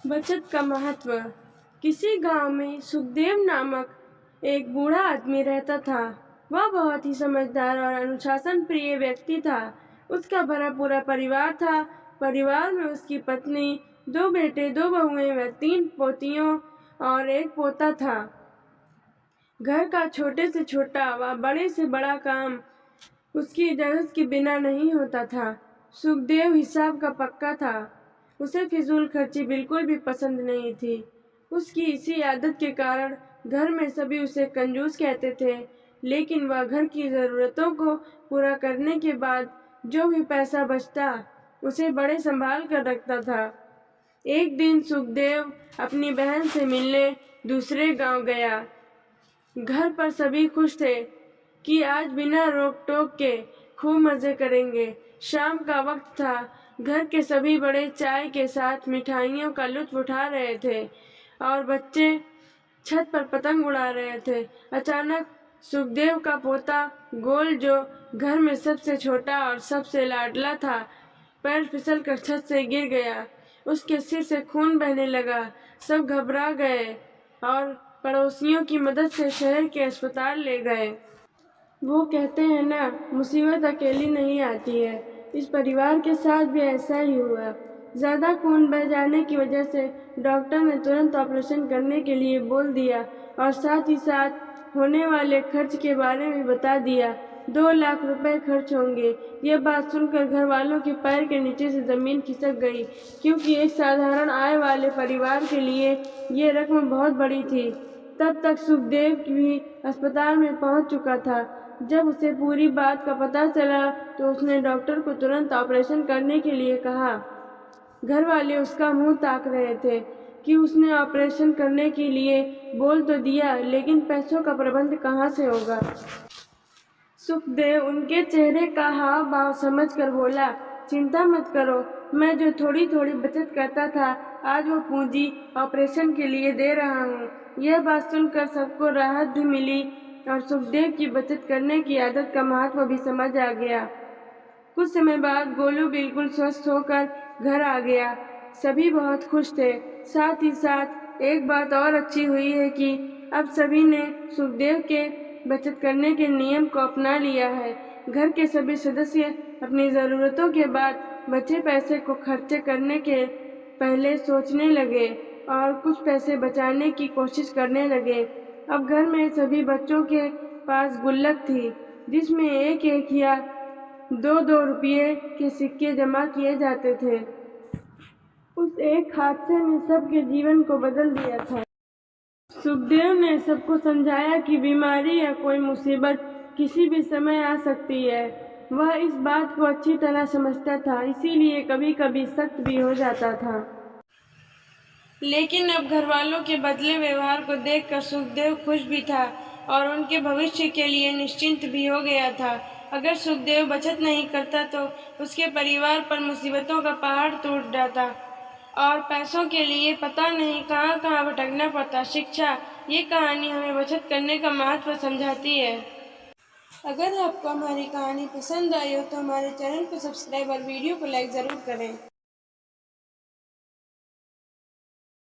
बचत का महत्व। किसी गांव में सुखदेव नामक एक बूढ़ा आदमी रहता था। वह बहुत ही समझदार और अनुशासन प्रिय व्यक्ति था। उसका भरा पूरा परिवार था। परिवार में उसकी पत्नी, 2 बेटे, 2 बहुएं व 3 पोतियों और 1 पोता था। घर का छोटे से छोटा व बड़े से बड़ा काम उसकी इजाजत के बिना नहीं होता था। सुखदेव हिसाब का पक्का था। उसे फिजूल खर्ची बिल्कुल भी पसंद नहीं थी। उसकी इसी आदत के कारण घर में सभी उसे कंजूस कहते थे, लेकिन वह घर की ज़रूरतों को पूरा करने के बाद जो भी पैसा बचता उसे बड़े संभाल कर रखता था। एक दिन सुखदेव अपनी बहन से मिलने दूसरे गांव गया। घर पर सभी खुश थे कि आज बिना रोक टोक के खूब मज़े करेंगे। शाम का वक्त था। घर के सभी बड़े चाय के साथ मिठाइयों का लुत्फ उठा रहे थे और बच्चे छत पर पतंग उड़ा रहे थे। अचानक सुखदेव का पोता गोल, जो घर में सबसे छोटा और सबसे लाडला था, पैर फिसल कर छत से गिर गया। उसके सिर से खून बहने लगा। सब घबरा गए और पड़ोसियों की मदद से शहर के अस्पताल ले गए। वो कहते हैं ना, मुसीबत अकेली नहीं आती है। इस परिवार के साथ भी ऐसा ही हुआ। ज़्यादा खून बह जाने की वजह से डॉक्टर ने तुरंत ऑपरेशन करने के लिए बोल दिया और साथ ही साथ होने वाले खर्च के बारे में बता दिया। 2 लाख रुपए खर्च होंगे। यह बात सुनकर घर वालों के पैर के नीचे से ज़मीन खिसक गई, क्योंकि एक साधारण आय वाले परिवार के लिए ये रकम बहुत बड़ी थी। तब तक सुखदेव भी अस्पताल में पहुंच चुका था। जब उसे पूरी बात का पता चला तो उसने डॉक्टर को तुरंत ऑपरेशन करने के लिए कहा। घर वाले उसका मुंह ताक रहे थे कि उसने ऑपरेशन करने के लिए बोल तो दिया, लेकिन पैसों का प्रबंध कहाँ से होगा। सुखदेव उनके चेहरे का हाव भाव समझकर बोला, चिंता मत करो, मैं जो थोड़ी थोड़ी बचत करता था आज वो पूंजी ऑपरेशन के लिए दे रहा हूँ। यह बात सुनकर सबको राहत भी मिली और सुखदेव की बचत करने की आदत का महत्व भी समझ आ गया। कुछ समय बाद गोलू बिल्कुल स्वस्थ होकर घर आ गया। सभी बहुत खुश थे। साथ ही साथ एक बात और अच्छी हुई है कि अब सभी ने सुखदेव के बचत करने के नियम को अपना लिया है। घर के सभी सदस्य अपनी ज़रूरतों के बाद बचे पैसे को खर्चे करने के पहले सोचने लगे और कुछ पैसे बचाने की कोशिश करने लगे। अब घर में सभी बच्चों के पास गुल्लक थी, जिसमें 1-1 या 2-2 रुपये के सिक्के जमा किए जाते थे। उस एक हादसे ने सबके जीवन को बदल दिया था। सुखदेव ने सबको समझाया कि बीमारी या कोई मुसीबत किसी भी समय आ सकती है। वह इस बात को अच्छी तरह समझता था, इसीलिए कभी कभी सख्त भी हो जाता था। लेकिन अब घर वालों के बदले व्यवहार को देखकर सुखदेव खुश भी था और उनके भविष्य के लिए निश्चिंत भी हो गया था। अगर सुखदेव बचत नहीं करता तो उसके परिवार पर मुसीबतों का पहाड़ टूट जाता और पैसों के लिए पता नहीं कहाँ कहाँ भटकना पड़ता। शिक्षा, ये कहानी हमें बचत करने का महत्व समझाती है। अगर आपको हमारी कहानी पसंद आई हो तो हमारे चैनल को सब्सक्राइब और वीडियो को लाइक ज़रूर करें।